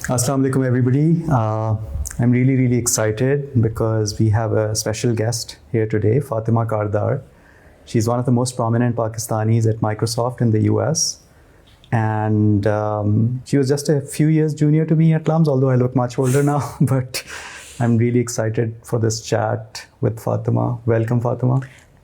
Assalamu alaikum, everybody. I'm really excited because we have a special guest here today, Fatima Kardar. She's one of the most prominent Pakistanis at Microsoft in the US. And she was just a few years junior to me at LUMS, although I look much older now. But I'm really excited for this chat with Fatima. Welcome, Fatima.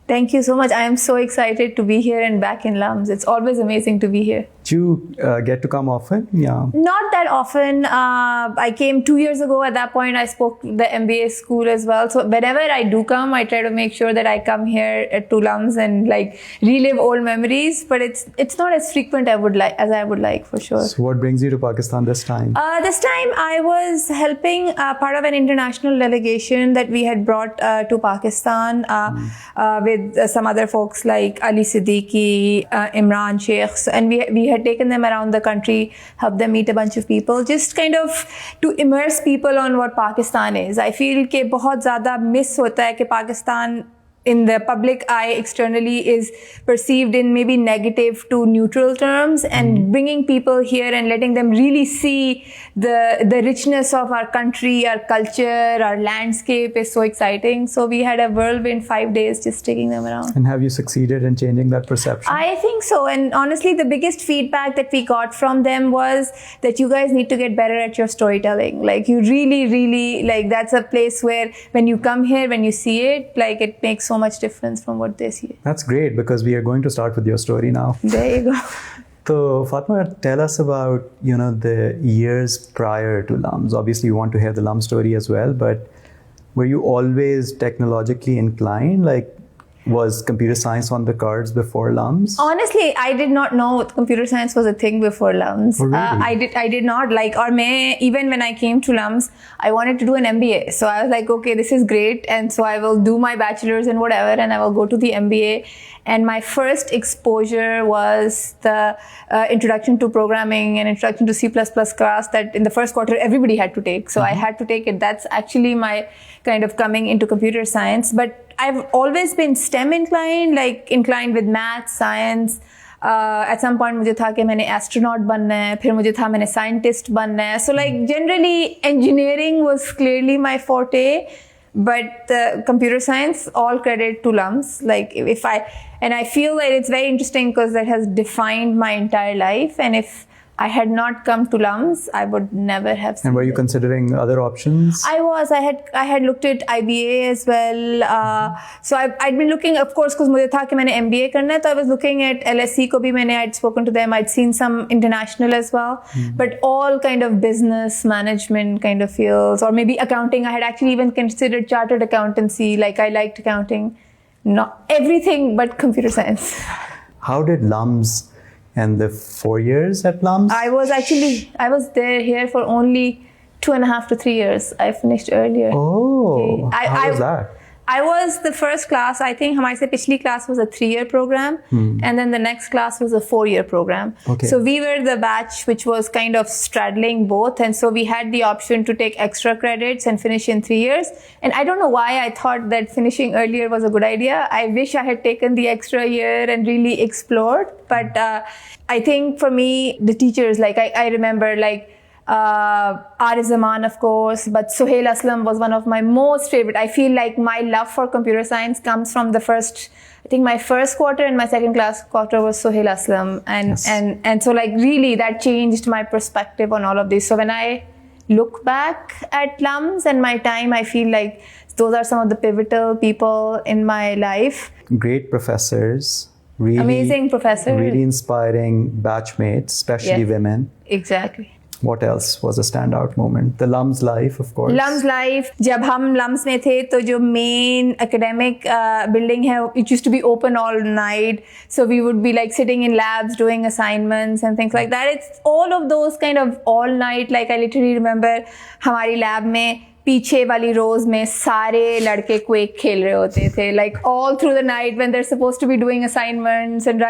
Thank you so much. I am so excited to be here and back in LUMS. It's always amazing to be here. Do you get to come often? Yeah. Not that often. I came 2 years ago. At that point, I spoke to the MBA school as well. So whenever I do come, I try to make sure that I come here to LUMS and relive old memories. But it's not as frequent as I would like for sure. So what brings you to Pakistan this time? This time I was helping part of an international delegation that we had brought to Pakistan with some other folks like Ali Siddiqui, Imran Sheikhs, and we had taken them around the country, helped them meet a bunch of people, just kind of to immerse people on what Pakistan is. I feel कि बहुत ज़्यादा miss होता है कि Pakistan in the public eye externally is perceived in maybe negative to neutral terms, and bringing people here and letting them really see the richness of our country, our culture, our landscape is so exciting. So we had a whirlwind 5 days just taking them around. And have you succeeded in changing that perception? I think so. And honestly, the biggest feedback that we got from them was that you guys need to get better at your storytelling. You really, that's a place where when you come here, when you see it, it makes so much difference from what they see. That's great, because we are going to start with your story now. There you go. So Fatima, tell us about the years prior to LUMS. Obviously, you want to hear the LUMS story as well, but were you always technologically inclined? Was computer science on the cards before LUMS? Honestly, I did not know computer science was a thing before LUMS. Oh, really? I did not even when I came to LUMS, I wanted to do an MBA. So I was like, okay, this is great. And so I will do my bachelor's and whatever, and I will go to the MBA. And my first exposure was the introduction to programming and introduction to C++ class that in the first quarter everybody had to take. So I had to take it. That's actually my kind of coming into computer science. But I've always been STEM inclined, inclined with math, science. At some point मुझे था कि मैंने astronaut बनना है, फिर मुझे था मैंने scientist बनना है. So generally engineering was clearly my forte, but the computer science, all credit to LUMS. I feel that it's very interesting because that has defined my entire life. And if I had not come to LUMS, I would never have seen. And were you considering other options? I was. I had looked at IBA as well. So I'd been looking, of course, because मुझे था कि मैंने MBA करना है, so I was looking at LSE को भी I'd spoken to them. I'd seen some international as well, but all kind of business management kind of fields, or maybe accounting. I had actually even considered chartered accountancy. I liked accounting, not everything but computer science. How did LUMS and the 4 years at LUMS? I was here for only 2.5 to 3 years. I finished earlier. Oh, how was that? I was the first class. I think हमारे से पिछली class was a 3-year program, and then the next class was a 4-year program. Okay. So we were the batch which was kind of straddling both, and so we had the option to take extra credits and finish in 3 years. And I don't know why I thought that finishing earlier was a good idea. I wish I had taken the extra year and really explored. But I think for me, the teachers, I remember Ari Zaman, of course, but Suhail Aslam was one of my most favorite. I feel like my love for computer science comes from my first quarter and my second quarter was Suhail Aslam. And so really that changed my perspective on all of this. So when I look back at LUMS and my time, I feel like those are some of the pivotal people in my life. Great professors. Really amazing professors. Really inspiring batchmates, especially women. Exactly. What else was a standout moment? The LUMS life, of course. LUMS life. जब हम LUMS में थे तो जो main academic building है, it used to be open all night. So we would be sitting in labs doing assignments and things like that. It's all of those kind of all night. I literally remember हमारी lab में पीछे वाली rows में सारे लड़के quake खेल रहे होते थे. All through the night when they're supposed to be doing assignments and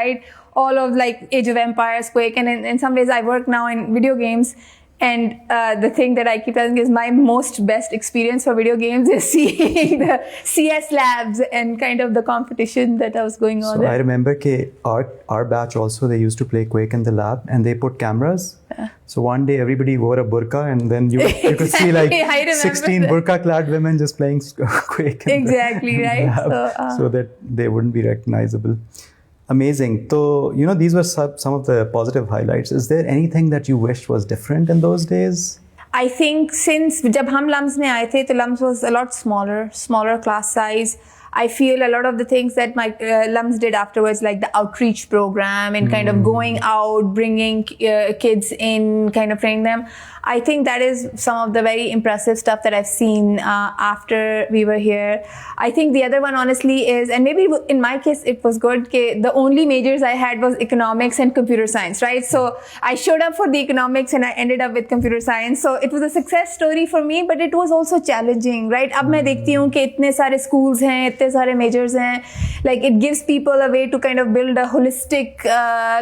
all of Age of Empires, Quake, and in some ways I work now in video games. And the thing that I keep telling is my most best experience for video games is seeing the CS labs and kind of the competition that was going on So there. I remember our batch also, they used to play Quake in the lab and they put cameras. So one day everybody wore a burqa and then you could see like Exactly, I remember 16 that. burqa clad women just playing Quake in Exactly, the right? lab, so that they wouldn't be recognizable. Amazing. So, these were some of the positive highlights. Is there anything that you wished was different in those days? I think since जब हम LUMS में आए थे, तो LUMS was a lot smaller class size. I feel a lot of the things that my LUMS did afterwards, like the outreach program and kind of going out, bringing kids in, kind of training them. I think that is some of the very impressive stuff that I've seen after we were here. I think the other one, honestly, is, and maybe in my case it was good, the only majors I had was economics and computer science, right? So I showed up for the economics and I ended up with computer science. So it was a success story for me, but it was also challenging, right? अब मैं देखती हूँ कि इतने सारे schools हैं, इतने सारे majors हैं. Like it gives people a way to kind of build a holistic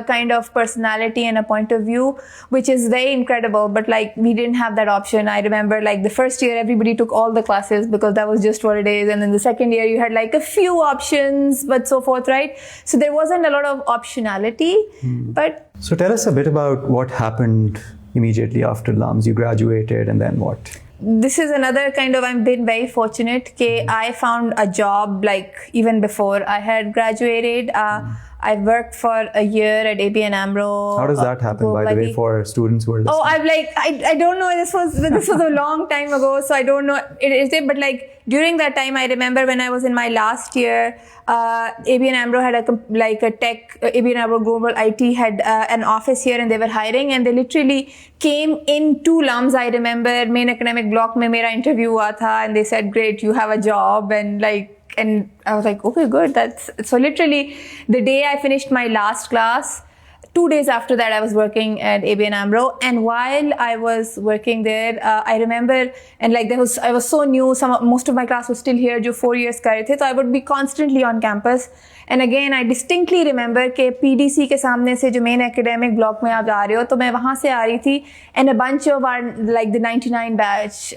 kind of personality and a point of view, which is very incredible. But like we didn't have that option. I remember like the first year everybody took all the classes because that was just what it is. And then the second year you had like a few options, but so forth, right? So there wasn't a lot of optionality. But so tell us a bit about what happened immediately after LUMS. You graduated and then what? This is another kind of, I've been very fortunate. I found a job like even before I had graduated. I worked for a year at ABN AMRO. How does that happen, by the way, for students who are listening? Oh, I don't know. This was a long time ago, so I don't know. But like during that time, I remember when I was in my last year, ABN AMRO had ABN AMRO Global IT had an office here, and they were hiring, and they literally came into LUMS. I remember main academic block mein mera interview hua tha, and they said, "Great, you have a job," and I was like, okay, good. So literally the day I finished my last class, 2 days after that, I was working at ABN AMRO. And while I was working there, I remember, and like I was so new, most of my class was still here, jo 4 years kar rahe the, so I would be constantly on campus. And again, I distinctly remember कि PDC के सामने से जो main academic block में आप जा रहे हो, तो मैं वहाँ से आ रही थी, and a bunch of our, like the 99 batch,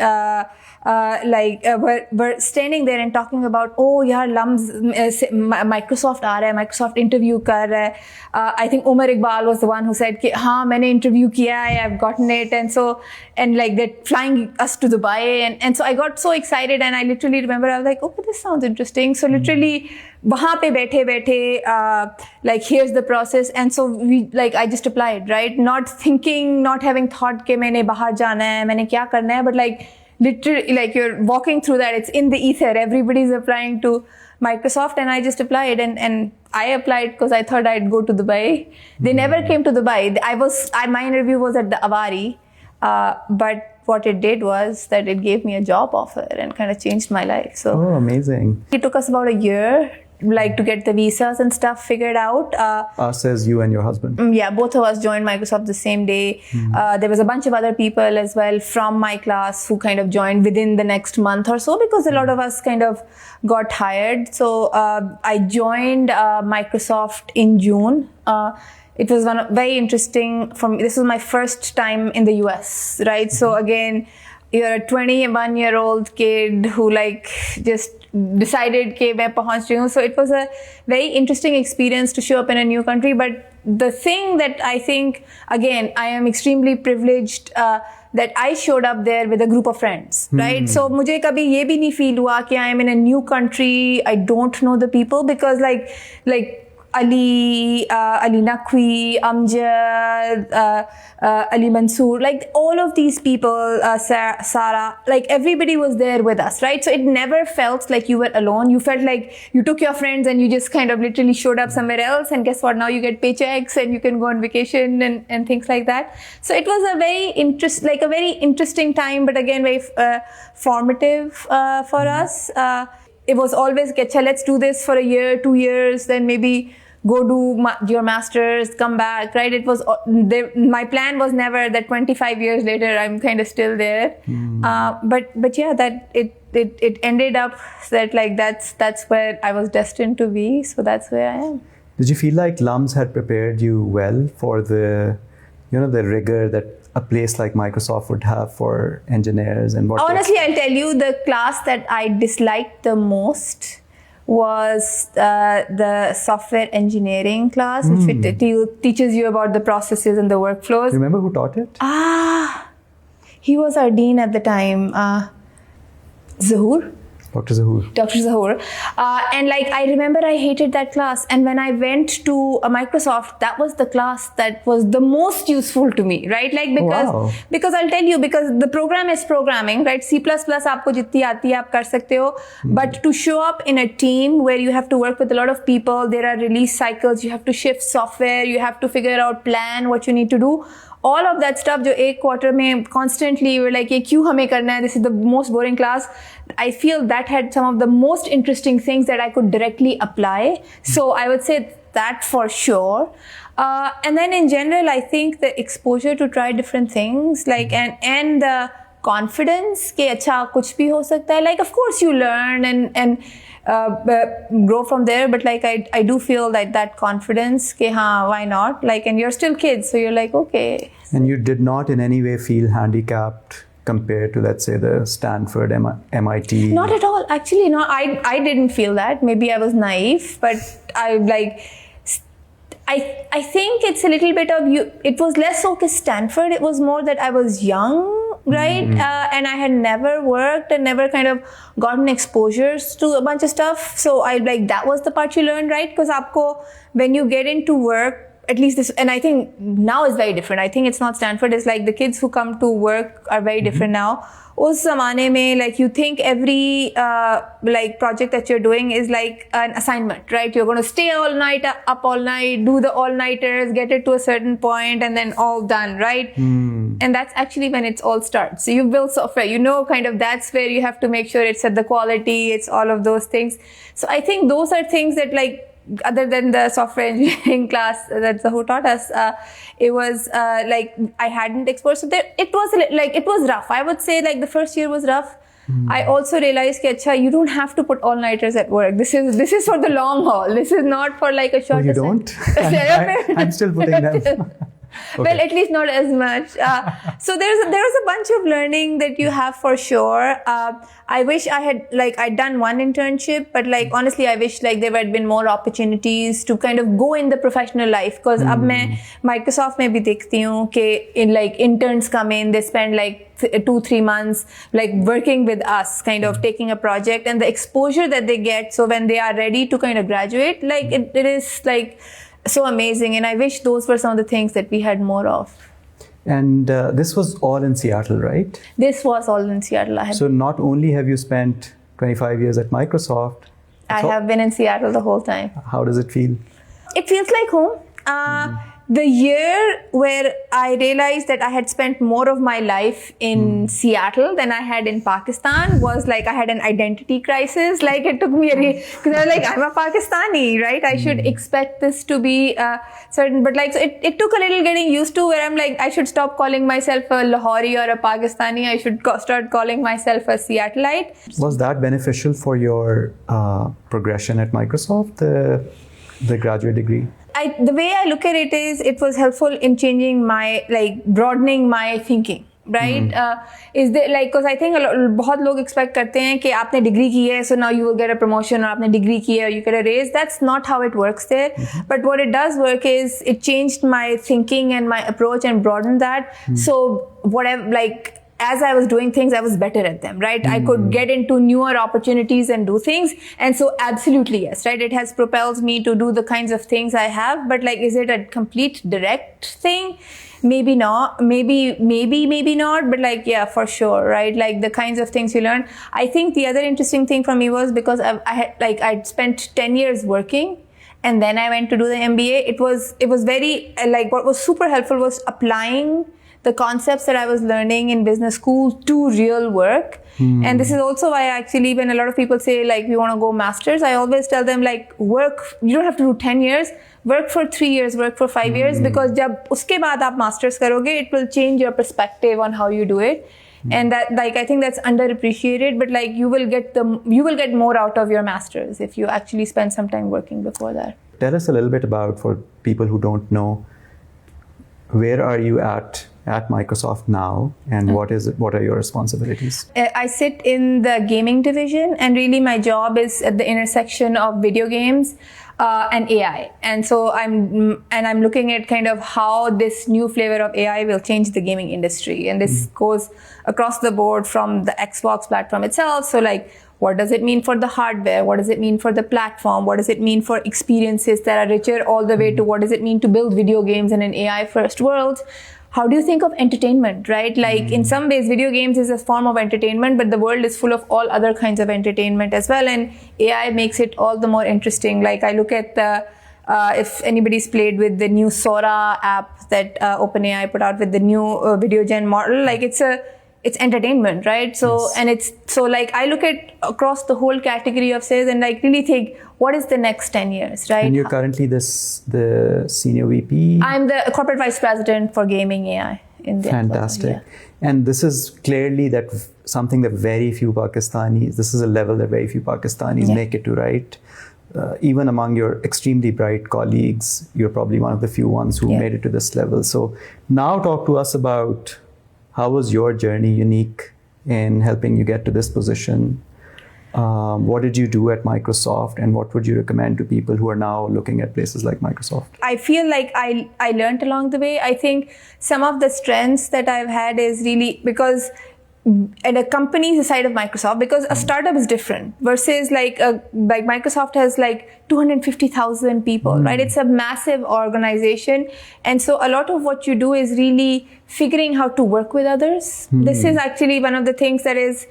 were standing there and talking about, oh यार LUMS Microsoft आ रहा है, Microsoft interview कर रहा है. I think Umar Iqbal was the one who said कि हाँ मैंने interview किया है, I've gotten it, and like they're flying us to Dubai, and so I got so excited, and I literally remember I was like, okay, this sounds interesting. So literally वहाँ पे बैठे like here's the process, and so I just applied, right? Not thinking, not having thought कि मैंने बाहर जाना है, मैंने क्या करना है, but like literally like you're walking through that, it's in the ether, everybody's applying to Microsoft, and I just applied, and I applied because I thought I'd go to Dubai. They never came to Dubai. My interview was at the Avari, but what it did was that it gave me a job offer and kind of changed my life. So oh, amazing. It took us about a year like to get the visas and stuff figured out. Us as you and your husband? Yeah, both of us joined Microsoft the same day. There was a bunch of other people as well from my class who kind of joined within the next month or so, because a lot of us kind of got hired. So I joined Microsoft in June. It was very interesting for me. This was my first time in the US, right? So again, you're a 21-year-old kid who like just decided कि मैं पहुंच रही हूँ. So it was a very interesting experience to show up in a new country. But the thing that I think, again, I am extremely privileged that I showed up there with a group of friends, right? So मुझे कभी ये भी नहीं feel हुआ कि I am in a new country, I don't know the people, because like Ali Naqvi, Amjad, Ali Mansoor, like all of these people, Sarah, like everybody was there with us, right? So it never felt like you were alone. You felt like you took your friends and you just kind of literally showed up somewhere else, and guess what? Now you get paychecks and you can go on vacation and things like that. So it was a very interesting time, but again, very formative for us. It was always, let's do this for a year, 2 years, then maybe go do your master's, come back, right? It was my plan was never that 25 years later I'm kind of still there. But yeah, that it ended up that like that's where I was destined to be. So that's where I am. Did you feel like LUMS had prepared you well for the the rigor that a place like Microsoft would have for engineers and what. Honestly, I'll tell you, the class that I disliked the most was the software engineering class, which teaches you about the processes and the workflows. Remember who taught it? He was our dean at the time, Zahur. Dr. Zahur. Dr. Zahur. And I remember I hated that class. And when I went to Microsoft, that was the class that was the most useful to me, right? Because I'll tell you, because the program is programming, right? C++ aapko jitni aati hai, aap kar sakte ho. But to show up in a team where you have to work with a lot of people, there are release cycles, you have to shift software, you have to figure out plan, what you need to do. All of that stuff, jo ek quarter mein constantly you were like, ye kyun hame karna hai? This is the most boring class. I feel that had some of the most interesting things that I could directly apply. So I would say that for sure. And then in general, I think the exposure to try different things, and the confidence ke acha kuch bhi ho sakta hai. Of course you learn and grow from there, but I do feel that confidence ke why not, and you're still kids, so you're like, okay. And you did not in any way feel handicapped compared to, let's say, the Stanford, MIT? Not at all, actually. No, I didn't feel that. Maybe I was naive, but I think it's a little bit of you. It was less so as Stanford. It was more that I was young, right? And I had never worked and never kind of gotten exposures to a bunch of stuff. So that was the part you learned, right? Because when you get into work, at least this, and I think now is very different. I think it's not Stanford. It's the kids who come to work are very different now. Us zamane mein, you think every project that you're doing is an assignment, right? You're going to stay all night, up all night, do the all-nighters, get it to a certain point, and then all done, right? And that's actually when it all starts. So you build software, that's where you have to make sure it's at the quality, it's all of those things. So I think those are things that other than the software engineering class that Zahur taught us, it was I hadn't exposed. So it was rough. I would say the first year was rough. I also realized that you don't have to put all-nighters at work. This is for the long haul. This is not for a short. Oh, you don't? I'm still putting them. Okay. Well, at least not as much. So there was a bunch of learning that you have for sure. I wish I had I'd done one internship, but honestly, I wish there had been more opportunities to kind of go in the professional life. Because अब मैं Microsoft में भी देखती हूँ कि interns come in, they spend 2-3 months working with us, kind of taking a project, and the exposure that they get. So when they are ready to kind of graduate, it is so amazing, and I wish those were some of the things that we had more of. And this was all in Seattle, right? This was all in Seattle. So not only have you spent 25 years at Microsoft, I have been in Seattle the whole time. How does it feel? It feels like home. The year where I realized that I had spent more of my life in Seattle than I had in Pakistan was I had an identity crisis. It took me because I was I'm a Pakistani, right? I should expect this to be certain, but so it took a little getting used to, where I'm I should stop calling myself a Lahori or a Pakistani. I should start calling myself a Seattleite. Was that beneficial for your progression at Microsoft, the graduate degree? The way I look at it is, it was helpful in changing my, broadening my thinking, right? Is there, because I think बहुत लोग expect करते हैं कि आपने degree की है, so now you will get a promotion, or आपने degree की है, or you get a raise. That's not how it works there. But what it does work is, it changed my thinking and my approach and broadened that. So whatever, as I was doing things, I was better at them, right? I could get into newer opportunities and do things. And so absolutely, yes, right? It has propelled me to do the kinds of things I have. But is it a complete direct thing? Maybe not. Maybe not. But yeah, for sure, right? The kinds of things you learn. I think the other interesting thing for me was, because I'd spent 10 years working, and then I went to do the MBA. It was very, what was super helpful was applying the concepts that I was learning in business school to real work. And this is also why actually, when a lot of people say we want to go masters, I always tell them work, you don't have to do 10 years, work for 3 years, work for 5 years, because jab uske baad aap masters karoge, it will change your perspective on how you do it. And that I think that's underappreciated, but you will get more out of your masters if you actually spend some time working before that. Tell us a little bit about, for people who don't know, where are you at Microsoft now, and what are your responsibilities? I sit in the gaming division, and really my job is at the intersection of video games and AI. And so I'm looking at kind of how this new flavor of AI will change the gaming industry. And this goes across the board from the Xbox platform itself. So like, what does it mean for the hardware? What does it mean for the platform? What does it mean for experiences that are richer, all the way to what does it mean to build video games in an AI first world? How do you think of entertainment, right? Like in some ways, video games is a form of entertainment, but the world is full of all other kinds of entertainment as well. And AI makes it all the more interesting. Like I look at if anybody's played with the new Sora app that OpenAI put out with the new video gen model, like it's entertainment, right? So, yes. And it's so like I look at across the whole category of sales and like really think, what is the next 10 years, right? And you're currently the senior VP? I'm the corporate vice president for gaming AI in the Fantastic. And this is clearly something that very few Pakistanis, this is a level that very few Pakistanis make it to, right? Even among your extremely bright colleagues, you're probably one of the few ones who made it to this level. So now talk to us about how was your journey unique in helping you get to this position? What did you do at Microsoft, and what would you recommend to people who are now looking at places like Microsoft? I feel like I learned along the way. I think some of the strengths that I've had is really because at a company's side of Microsoft, because a startup is different versus like Microsoft has like 250,000 people, right? It's a massive organization. And so a lot of what you do is really figuring how to work with others. This is actually one of the things that is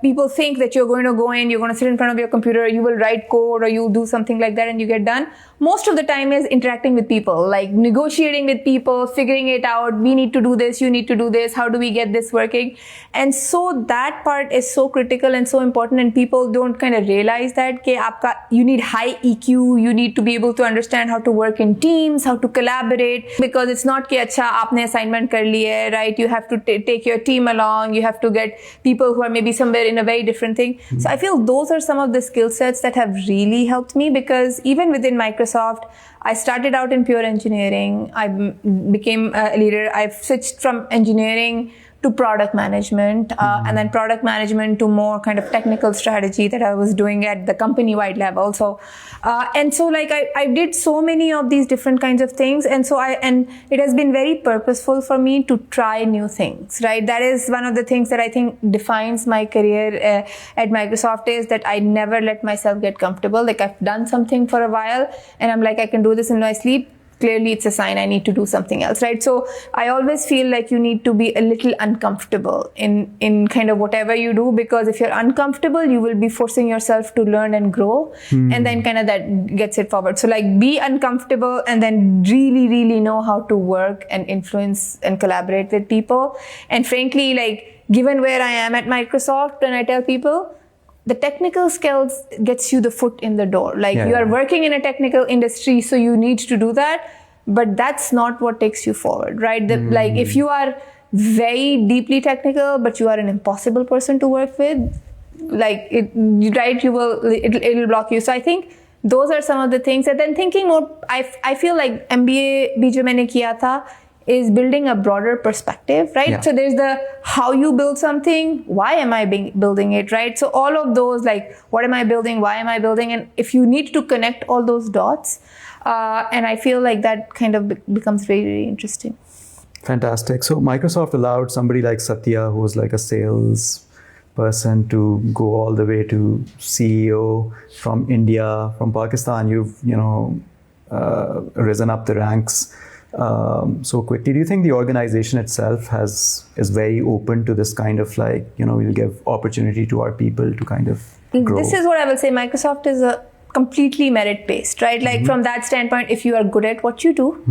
people think that you're going to go in, you're going to sit in front of your computer, you will write code or you'll do something like that and you get done. Most of the time is interacting with people, like negotiating with people, figuring it out. We need to do this, you need to do this. How do we get this working? And so that part is so critical and so important, and people don't kind of realize that you need high EQ, you need to be able to understand how to work in teams, how to collaborate, because it's not कि अच्छा आपने assignment कर ली है, right? You have to take your team along, you have to get people who are maybe somewhere in a very different thing. So I feel those are some of the skill sets that have really helped me, because even within Microsoft, I started out in pure engineering. I became a leader. I've switched from engineering to product management, and then product management to more kind of technical strategy that I was doing at the company-wide level. So, I did so many of these different kinds of things, and it has been very purposeful for me to try new things, right? That is one of the things that I think defines my career at Microsoft, is that I never let myself get comfortable. Like I've done something for a while, and I'm like, I can do this in my sleep. Clearly it's a sign I need to do something else, right? So I always feel like you need to be a little uncomfortable in kind of whatever you do, because if you're uncomfortable, you will be forcing yourself to learn and grow, and then kind of that gets it forward. So like be uncomfortable and then really, really know how to work and influence and collaborate with people. And frankly, like given where I am at Microsoft, when I tell people, the technical skills gets you the foot in the door. Like you are working in a technical industry, so you need to do that, but that's not what takes you forward, right? Like if you are very deeply technical, but you are an impossible person to work with, like it'll block you. So I think those are some of the things. And then thinking more, I feel like MBA bhi jo maine kiya tha, is building a broader perspective, right? Yeah. So there's the how you build something, why am I building it, right? So all of those, like what am I building, why am I building? And if you need to connect all those dots, and I feel like that kind of becomes very, very interesting. Fantastic. So Microsoft allowed somebody like Satya, who was like a sales person, to go all the way to CEO from India, from Pakistan. You've, risen up the ranks so quickly. Do you think the organization itself is very open to this kind of like, we'll give opportunity to our people to kind of grow? This is what I will say. Microsoft is a completely merit-based, right? Like from that standpoint, if you are good at what you do,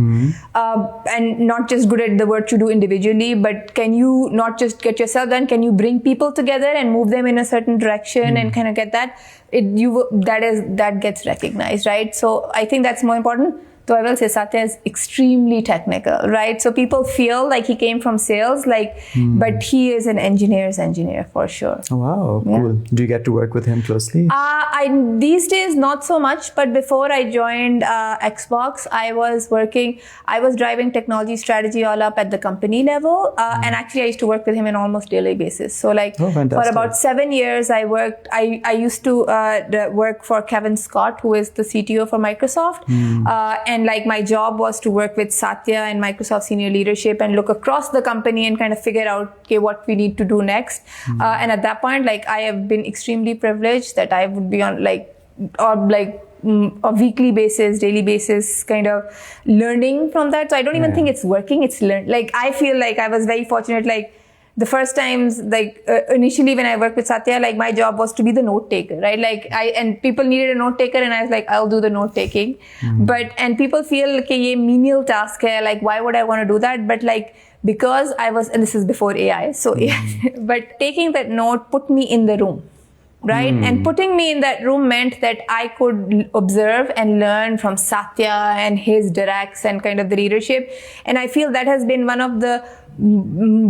and not just good at the work you do individually, but can you not just get yourself done, can you bring people together and move them in a certain direction and kind of get that? That gets recognized, right? So I think that's more important. though I will say Satya is extremely technical, right? So people feel like he came from sales, but he is an engineer's engineer for sure. Oh, wow, cool. Do you get to work with him closely? These days, not so much, but before I joined Xbox, I was driving technology strategy all up at the company level. And actually, I used to work with him on almost daily basis. So for about 7 years, I used to work for Kevin Scott, who is the CTO for Microsoft. And my job was to work with Satya and Microsoft senior leadership and look across the company and kind of figure out, okay, what we need to do next. And at that point, I have been extremely privileged that I would be on a weekly basis, daily basis, kind of learning from that. So I don't even think it's working, it's learned. I feel like I was very fortunate, the first times, initially when I worked with Satya, my job was to be the note taker, right? And people needed a note taker and I was like, I'll do the note taking. And people feel like ye menial task hai, why would I want to do that? But because I was, and this is before AI, so but taking that note put me in the room. Right? And putting me in that room meant that I could observe and learn from Satya and his directs and kind of the leadership. And I feel that has been one of the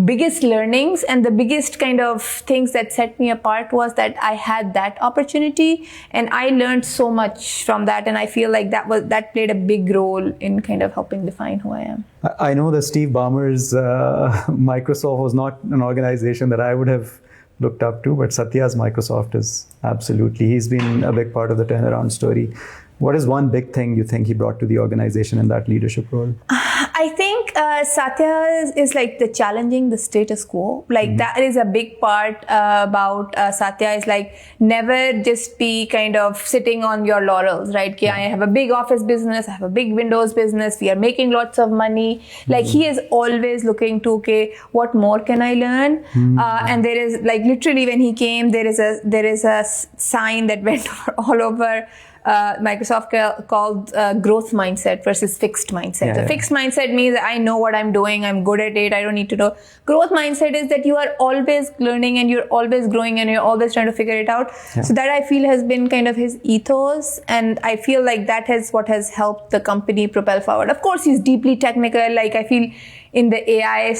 biggest learnings and the biggest kind of things that set me apart was that I had that opportunity and I learned so much from that. And I feel like that played a big role in kind of helping define who I am. I know that Steve Ballmer's Microsoft was not an organization that I would have looked up to, but Satya's Microsoft is absolutely, he's been a big part of the turnaround story. What is one big thing you think he brought to the organization in that leadership role? I think Satya is the challenging the status quo. That is a big part about Satya is never just be kind of sitting on your laurels, right? I have a big office business, I have a big Windows business, we are making lots of money. He is always looking to, okay, what more can I learn? And there is literally when he came, there is a sign that went all over Microsoft called growth mindset versus fixed mindset. So fixed mindset means I know what I'm doing, I'm good at it, I don't need to know. Growth mindset is that you are always learning and you're always growing and you're always trying to figure it out. So that I feel has been kind of his ethos, and I feel like that is what has helped the company propel forward. Of course, he's deeply technical. I feel in the AI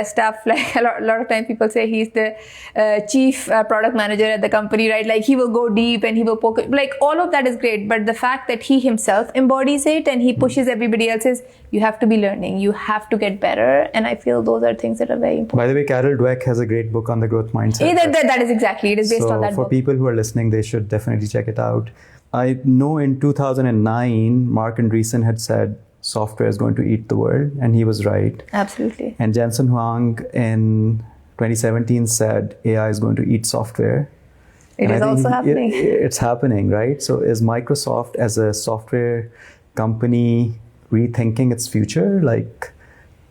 stuff, a lot of time people say he's the chief product manager at the company, right? He will go deep and he will poke, all of that is great. But the fact that he himself embodies it and he pushes everybody else is, you have to be learning, you have to get better. And I feel those are things that are very important. By the way, Carol Dweck has a great book on the growth mindset. That is exactly, it is based on that book. For people who are listening, they should definitely check it out. I know in 2009, Mark Andreessen had said, software is going to eat the world, and he was right. Absolutely. And Jensen Huang in 2017 said AI is going to eat software. It is also happening. It's happening, right? So is Microsoft as a software company rethinking its future?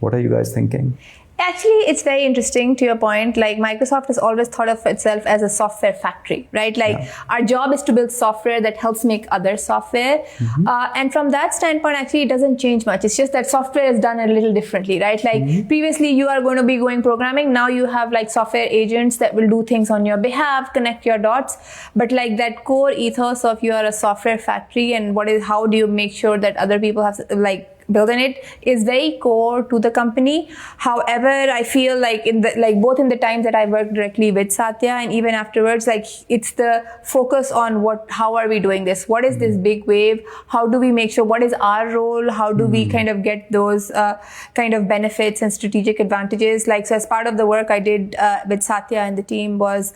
What are you guys thinking? Actually, it's very interesting to your point. Microsoft has always thought of itself as a software factory, right? Our job is to build software that helps make other software. And from that standpoint, actually, it doesn't change much. It's just that software is done a little differently, right? Previously, you are going to be going programming. Now you have software agents that will do things on your behalf, connect your dots. But that core ethos of you are a software factory and how do you make sure that other people have build in it is very core to the company. However, I feel in the both in the times that I worked directly with Satya and even afterwards, it's the focus on how are we doing this? What is this big wave? How do we make sure? What is our role? How do we kind of get those kind of benefits and strategic advantages? So as part of the work I did with Satya and the team was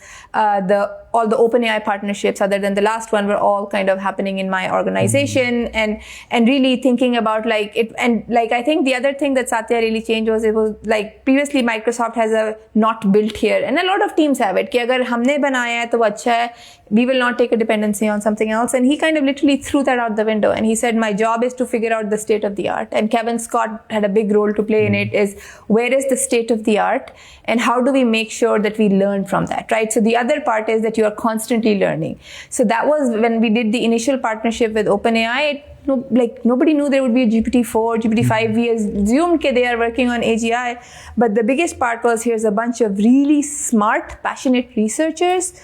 all the OpenAI partnerships, other than the last one, were all kind of happening in my organization, and really thinking about it. And I think the other thing that Satya really changed was it was previously Microsoft has a not built here, and a lot of teams have it. कि अगर हमने बनाया है तो अच्छा है, we will not take a dependency on something else. And he kind of literally threw that out the window. And he said, my job is to figure out the state of the art. And Kevin Scott had a big role to play in it, is where is the state of the art and how do we make sure that we learn from that, right? So the other part is that you are constantly learning. So that was when we did the initial partnership with OpenAI. Nobody knew there would be a GPT-4, GPT-5. We assumed that they are working on AGI. But the biggest part was, here's a bunch of really smart, passionate researchers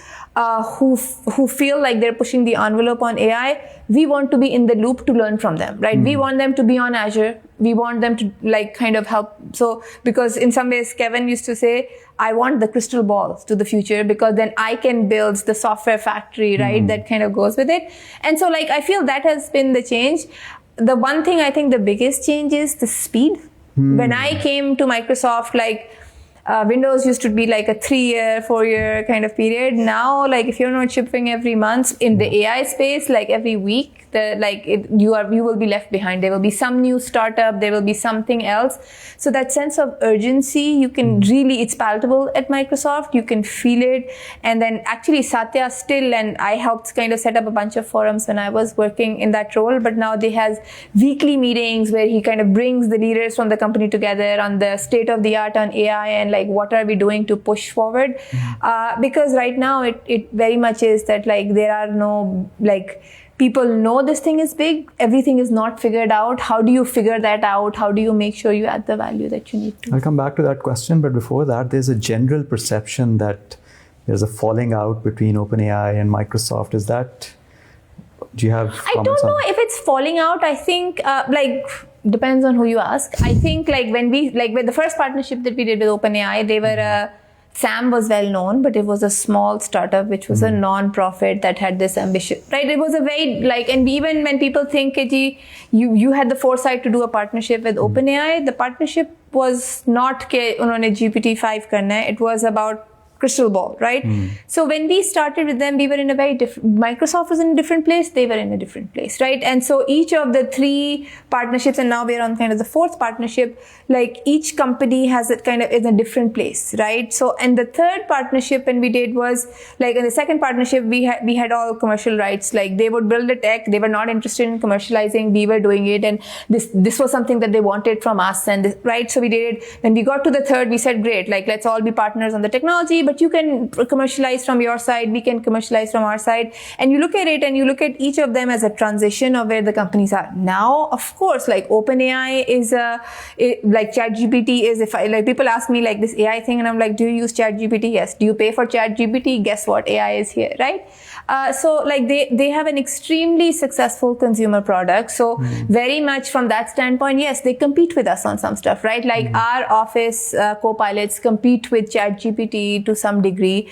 who feel like they're pushing the envelope on AI, we want to be in the loop to learn from them, right? We want them to be on Azure. We want them to like kind of help. So because in some ways, Kevin used to say, I want the crystal balls to the future because then I can build the software factory, right? That kind of goes with it. And so like, I feel that has been the change. The one thing I think the biggest change is the speed. When I came to Microsoft, like, Windows used to be like a 3-year, 4-year kind of period. Now, like if you're not shipping every month in the AI space, like every week, you will be left behind. There will be some new startup. There will be something else. So that sense of urgency, you can really, it's palatable at Microsoft. You can feel it. And then actually Satya still, and I helped kind of set up a bunch of forums when I was working in that role. But now they has weekly meetings where he kind of brings the leaders from the company together on the state of the art on AI and like what are we doing to push forward. Because right now it very much is that like there are no like, people know this thing is big, everything is not figured out. How do you figure that out? How do you make sure you add the value that you need to? I'll come back to that question, but before that, there's a general perception that there's a falling out between OpenAI and Microsoft. Is that, do you have comments I don't know if it's falling out. I think like depends on who you ask. I think like when with the first partnership that we did with OpenAI, they were Sam was well known, but it was a small startup, which was a non-profit that had this ambition, right? It was a very like, and even when people think, you had the foresight to do a partnership with OpenAI, the partnership was not unhone GPT-5 karna hai. It was about crystal ball, right? So when we started with them, we were in a very different, Microsoft was in a different place, they were in a different place, right? And so each of the 3 partnerships, and now we're on kind of the 4th partnership, like each company has it kind of in a different place, right? So, and the 3rd partnership when we did was like in the 2nd partnership, we had all commercial rights, like they would build the tech, they were not interested in commercializing, we were doing it, and this was something that they wanted from us, and this, right? So we did it. When we got to the 3rd, we said, great, like let's all be partners on the technology, but you can commercialize from your side, we can commercialize from our side. And you look at it and you look at each of them as a transition of where the companies are. Now, of course, like OpenAI is like ChatGPT is, if I, like people ask me like this AI thing and I'm like, do you use ChatGPT? Yes. Do you pay for ChatGPT? Guess what? AI is here, right? So like they have an extremely successful consumer product. So very much from that standpoint, yes, they compete with us on some stuff, right? Like our Office co-pilots compete with ChatGPT to some degree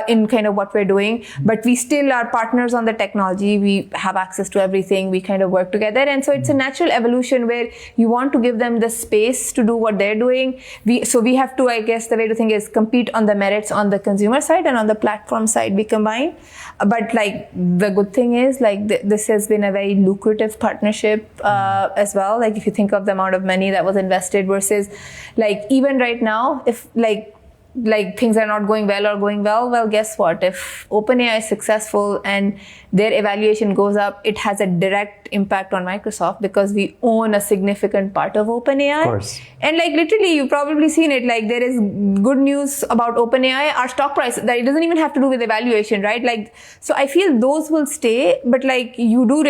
in kind of what we're doing, but we still are partners on the technology. We have access to everything. We kind of work together. And so it's a natural evolution where you want to give them the space to do what they're doing. So we have to, I guess the way to think is compete on the merits on the consumer side, and on the platform side we combine. But like the good thing is like this has been a very lucrative partnership as well. Like if you think of the amount of money that was invested versus like even right now, if like things are not going well or going well, guess what? If OpenAI is successful and their evaluation goes up, it has a direct impact on Microsoft because we own a significant part of OpenAI. Of course. And like literally, you've probably seen it. Like there is good news about OpenAI. Our stock price, that it doesn't even have to do with evaluation, right? Like, so I feel those will stay, but like you do,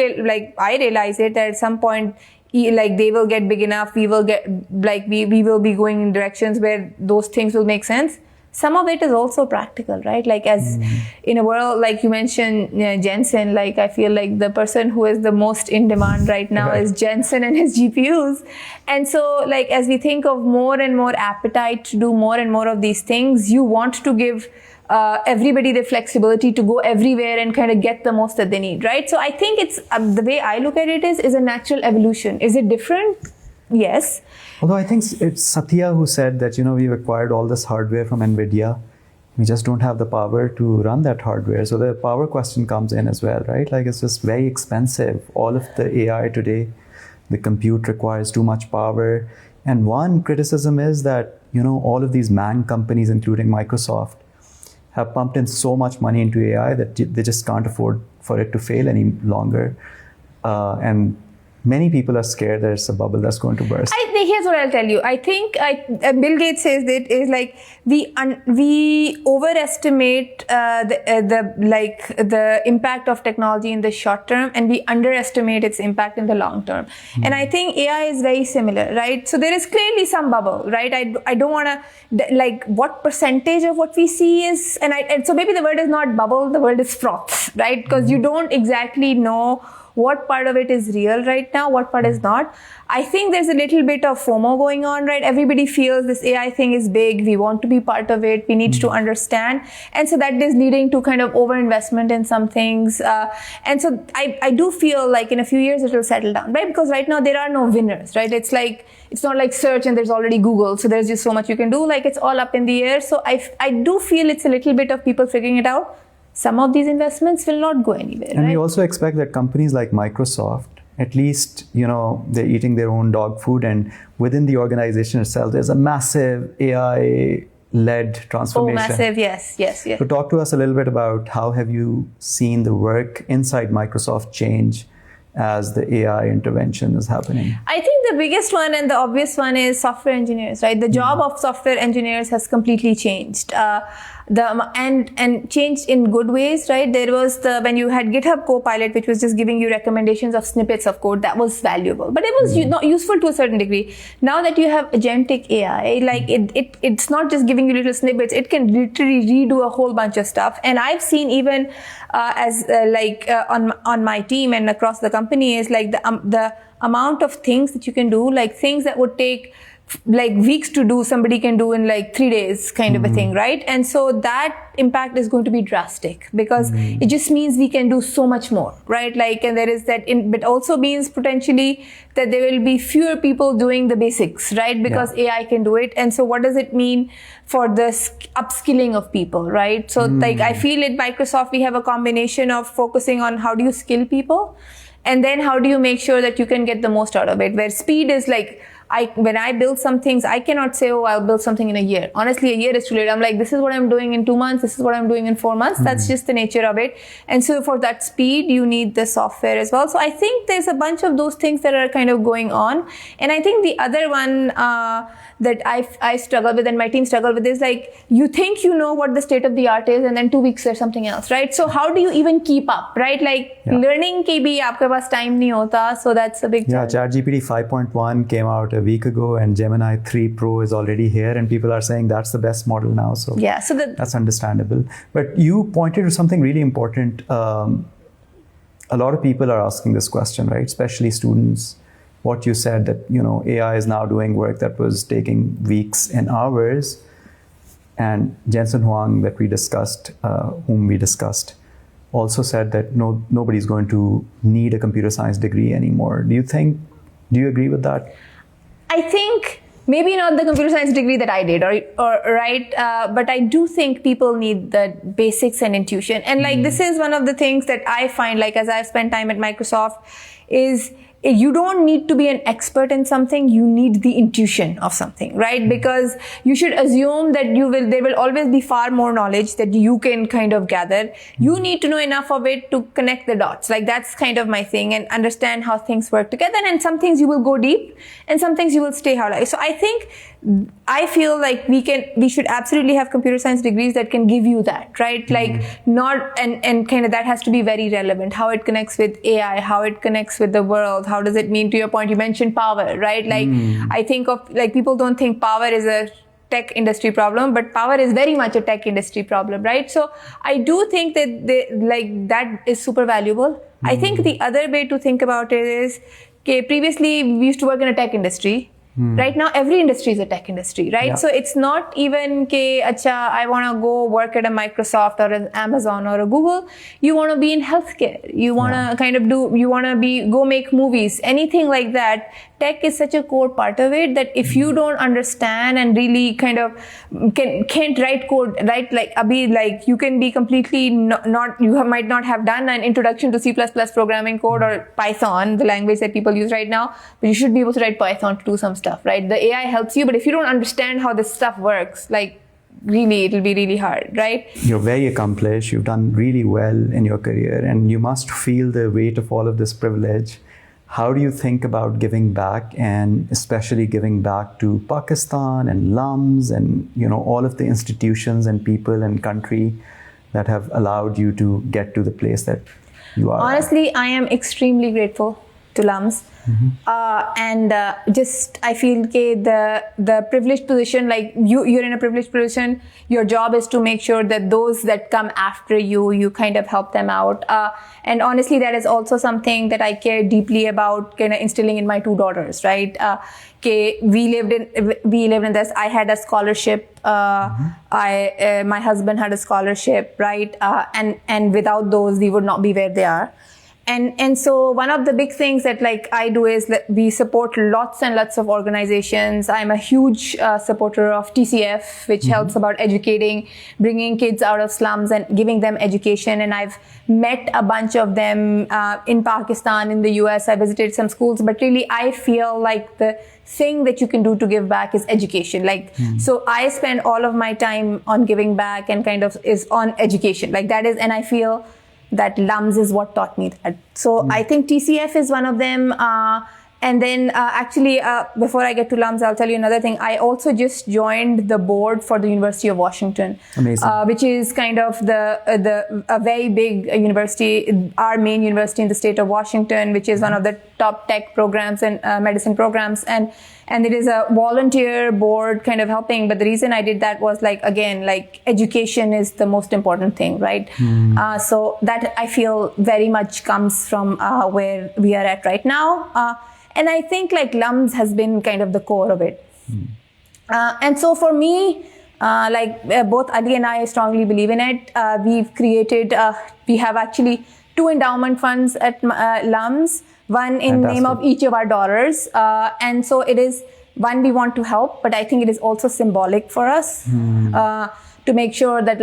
I realize it that at some point, like they will get big enough, we will get like we will be going in directions where those things will make sense. Some of it is also practical, right? Like as in a world, like you mentioned Jensen, like I feel like the person who is the most in demand right now is Jensen and his GPUs. And so like as we think of more and more appetite to do more and more of these things, you want to give everybody the flexibility to go everywhere and kind of get the most that they need, right? So I think it's the way I look at it is a natural evolution. Is it different? Yes. Although I think it's Satya who said that, we've acquired all this hardware from NVIDIA. We just don't have the power to run that hardware. So the power question comes in as well, right? Like it's just very expensive. All of the AI today, the compute requires too much power. And one criticism is that, all of these MANG companies, including Microsoft, have pumped in so much money into AI that they just can't afford for it to fail any longer. And many people are scared that it's a bubble that's going to burst. Here's what I'll tell you. I think Bill Gates says that is like we overestimate the impact of technology in the short term, and we underestimate its impact in the long term. And I think AI is very similar, right? So there is clearly some bubble, right? I don't want to like what percentage of what we see is, and so maybe the word is not bubble, the word is froth, right? Because you don't exactly know what part of it is real right now, what part is not. I think there's a little bit of FOMO going on, right? Everybody feels this AI thing is big. We want to be part of it. We need to understand. And so that is leading to kind of overinvestment in some things. And so I do feel like in a few years it will settle down, right? Because right now there are no winners, right? It's not like search and there's already Google. So there's just so much you can do. Like it's all up in the air. So I do feel it's a little bit of people figuring it out. Some of these investments will not go anywhere. And right? we also expect that companies like Microsoft, at least, they're eating their own dog food, and within the organization itself, there's a massive AI-led transformation. Oh, massive, yes. So talk to us a little bit about how have you seen the work inside Microsoft change as the AI intervention is happening? I think the biggest one and the obvious one is software engineers, right? The job of software engineers has completely changed. And changed in good ways, right? There was when you had GitHub Copilot, which was just giving you recommendations of snippets of code, that was valuable, but it was not useful to a certain degree. Now that you have agentic AI, like it's not just giving you little snippets, it can literally redo a whole bunch of stuff. And I've seen even on my team and across the company is like the amount of things that you can do, like things that would take like weeks to do, somebody can do in like 3 days kind of a thing, right? And so that impact is going to be drastic because it just means we can do so much more, right? Like, and there is that, but also means potentially that there will be fewer people doing the basics, right? Because AI can do it. And so what does it mean for the upskilling of people, right? So like I feel at Microsoft, we have a combination of focusing on how do you skill people, and then how do you make sure that you can get the most out of it, where speed is like, when I build some things, I cannot say, oh, I'll build something in a year. Honestly, a year is too late. I'm like, this is what I'm doing in 2 months. This is what I'm doing in 4 months. That's just the nature of it. And so for that speed, you need the software as well. So I think there's a bunch of those things that are kind of going on. And I think the other one that I struggle with and my team struggle with is like, you think you know what the state of the art is, and then 2 weeks there's something else, right? So how do you even keep up, right? Like learning ke bhi aapke paas time nahi hota. So that's a big challenge. ChatGPT 5.1 came out a week ago, and Gemini 3 Pro is already here, and people are saying that's the best model now. So yeah, so that's understandable. But you pointed to something really important. A lot of people are asking this question, right? Especially students. What you said that AI is now doing work that was taking weeks and hours, and Jensen Huang that we discussed, whom we discussed, also said that nobody's going to need a computer science degree anymore. Do you agree with that? I think maybe not the computer science degree that I did, or right, but I do think people need the basics and intuition. And like this is one of the things that I find, like as I've spent time at Microsoft, is you don't need to be an expert in something, you need the intuition of something, right? Because you should assume that there will always be far more knowledge that you can kind of gather. You need to know enough of it to connect the dots. Like that's kind of my thing, and understand how things work together. And some things you will go deep, and some things you will stay hollow. So I feel like we should absolutely have computer science degrees that can give you that, right? Like and kind of that has to be very relevant. How it connects with AI, how it connects with the world, how does it mean, to your point, you mentioned power, right? Like I think of, like, people don't think power is a tech industry problem, but power is very much a tech industry problem, right? So I do think that that is super valuable. I think the other way to think about it is, okay, previously we used to work in a tech industry. Right now, every industry is a tech industry, right? Yeah. So it's not even, I want to go work at a Microsoft or an Amazon or a Google. You want to be in healthcare. You want to you want to go make movies, anything like that. Tech is such a core part of it that if you don't understand and really kind of can't write code, right? Like you can be completely you might not have done an introduction to C++ programming code or Python, the language that people use right now, but you should be able to write Python to do some stuff, right? The AI helps you, but if you don't understand how this stuff works, like really, it'll be really hard, right? You're very accomplished. You've done really well in your career, and you must feel the weight of all of this privilege how do you think about giving back, and especially giving back to Pakistan and LUMS and all of the institutions and people and country that have allowed you to get to the place that you are? Honestly, I am extremely grateful to LUMS. And just I feel the privileged position, like you're in a privileged position. Your job is to make sure that those that come after you kind of help them out. And honestly, that is also something that I care deeply about, kind of instilling in my two daughters. Right? We lived in this. I had a scholarship. My husband had a scholarship. Right? And without those, we would not be where they are. And so one of the big things that like I do is that we support lots and lots of organizations. I'm a huge supporter of TCF, which helps about educating, bringing kids out of slums and giving them education. And I've met a bunch of them in Pakistan, in the US. I visited some schools, but really I feel like the thing that you can do to give back is education. So I spend all of my time on giving back and kind of is on education. Like that is, and I feel that LUMS is what taught me that. So I think TCF is one of them. And then actually, before I get to LUMS, I'll tell you another thing. I also just joined the board for the University of Washington. Amazing. Which is kind of a very big university, our main university in the state of Washington, which is one of the top tech programs and medicine programs. And it is a volunteer board kind of helping. But the reason I did that was like education is the most important thing, right? So that I feel very much comes from where we are at right now. And I think like LUMS has been kind of the core of it. And so for me, both Ali and I strongly believe in it. We have actually 2 endowment funds at LUMS, one in name of each of our daughters. And so it is one, we want to help, but I think it is also symbolic for us to make sure that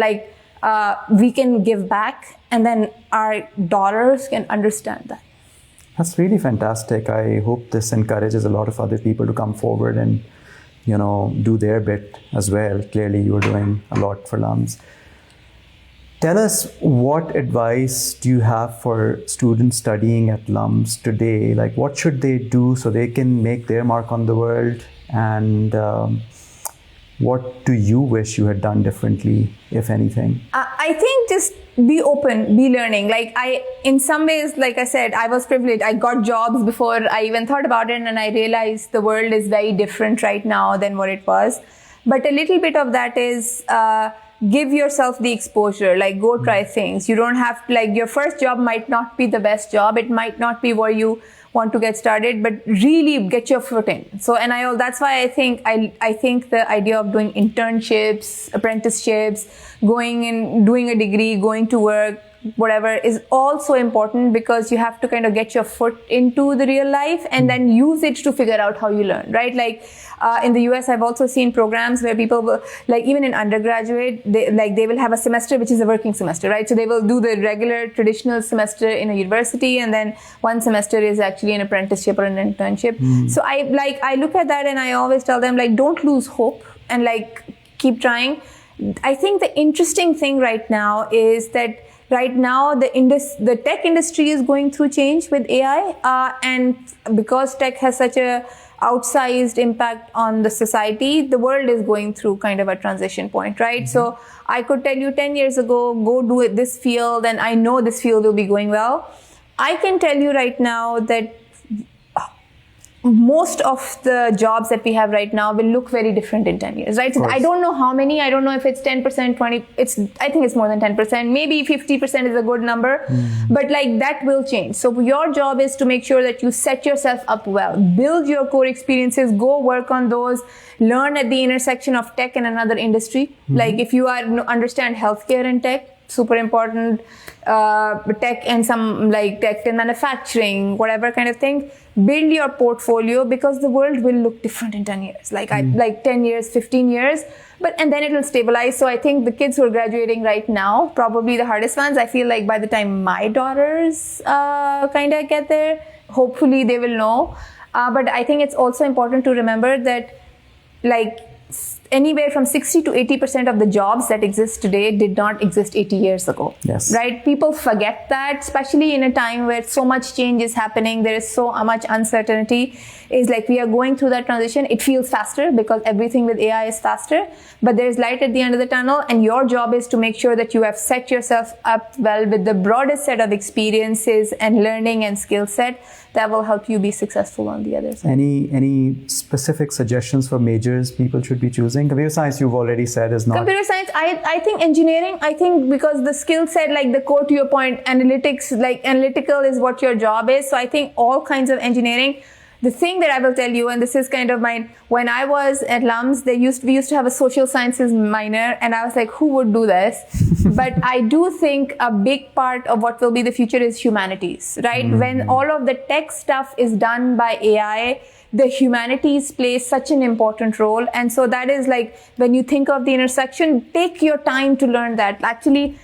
we can give back and then our daughters can understand that. That's really fantastic. I hope this encourages a lot of other people to come forward and, do their bit as well. Clearly, you're doing a lot for LUMS. Tell us, what advice do you have for students studying at LUMS today? Like, what should they do so they can make their mark on the world? And what do you wish you had done differently, if anything? I think just be open, be learning. In some ways, like I said, I was privileged. I got jobs before I even thought about it, and I realized the world is very different right now than what it was. But a little bit of that is give yourself the exposure, go try things. You don't have your first job might not be the best job. It might not be where you want to get started, but really get your foot in. So, that's why I think the idea of doing internships, apprenticeships, going and doing a degree, going to work, whatever, is also important, because you have to kind of get your foot into the real life and then use it to figure out how you learn, right? In the US, I've also seen programs where people will, even in undergraduate, they will have a semester which is a working semester, right? So they will do the regular traditional semester in a university, and then one semester is actually an apprenticeship or an internship. So I look at that and I always tell them, don't lose hope and keep trying. I think the interesting thing right now is that right now, the tech industry is going through change with AI, and because tech has such a outsized impact on the society, the world is going through kind of a transition point, right? So I could tell you 10 years ago, go do this field, and I know this field will be going well. I can tell you right now that most of the jobs that we have right now will look very different in 10 years, right? So I don't know how many. I don't know if it's 10%, 20. I think it's more than 10%. Maybe 50% is a good number. But that will change. So your job is to make sure that you set yourself up well, build your core experiences, go work on those, learn at the intersection of tech and another industry. If you understand healthcare and tech, super important, tech and some tech and manufacturing, whatever kind of thing. Build your portfolio, because the world will look different in 10 years, 10 years, 15 years, and then it will stabilize. So I think the kids who are graduating right now, probably the hardest ones. I feel by the time my daughters kind of get there, hopefully they will know. But I think it's also important to remember that anywhere from 60 to 80% of the jobs that exist today did not exist 80 years ago. Yes. Right? People forget that, especially in a time where so much change is happening. There is so much uncertainty. Is like we are going through that transition. It feels faster because everything with AI is faster, but there is light at the end of the tunnel, and your job is to make sure that you have set yourself up well with the broadest set of experiences and learning and skill set that will help you be successful on the other side. Any specific suggestions for majors people should be choosing? Computer science, you've already said, is not. Computer science, I think engineering, I think because the skill set, like the core to your point, analytics, like analytical is what your job is. So I think all kinds of engineering. The thing that I will tell you, and this is kind of mine, when I was at LUMS, we used to have a social sciences minor, and I was like, who would do this? But I do think a big part of what will be the future is humanities, right? When all of the tech stuff is done by AI, the humanities play such an important role. And so that is like, when you think of the intersection, take your time to learn that. Actually,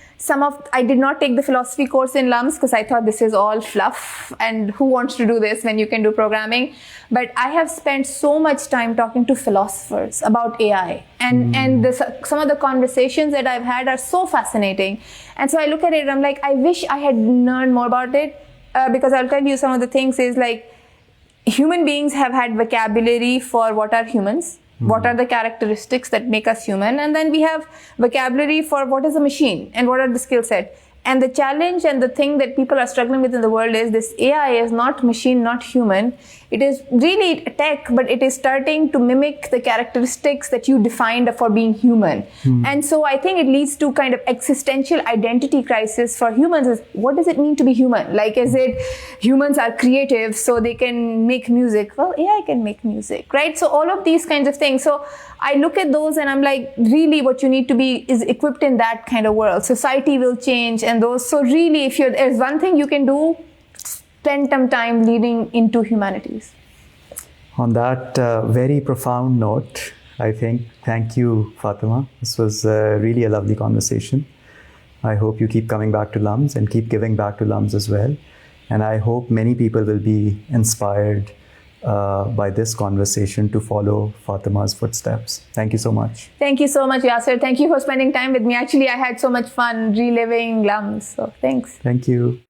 I did not take the philosophy course in LUMS because I thought this is all fluff and who wants to do this when you can do programming. But I have spent so much time talking to philosophers about AI, and some of the conversations that I've had are so fascinating. And so I look at it and I'm like, I wish I had learned more about it, because I'll tell you some of the things is like, human beings have had vocabulary for what are humans. What are the characteristics that make us human? And then we have vocabulary for what is a machine and what are the skill set. And the challenge and the thing that people are struggling with in the world is this AI is not machine, not human. It is really tech, but it is starting to mimic the characteristics that you defined for being human. And so I think it leads to kind of existential identity crisis for humans. Is what does it mean to be human? Like, is it humans are creative so they can make music? Well, AI can make music, right? So all of these kinds of things. So I look at those and I'm like, really what you need to be is equipped in that kind of world. Society will change and those. So really, if there's one thing you can do, spend some time leading into humanities. On that very profound note, I think, thank you, Fatima. This was really a lovely conversation. I hope you keep coming back to LUMS and keep giving back to LUMS as well. And I hope many people will be inspired by this conversation to follow Fatima's footsteps. Thank you so much. Thank you so much, Yasser. Thank you for spending time with me. Actually, I had so much fun reliving LUMS. So thanks. Thank you.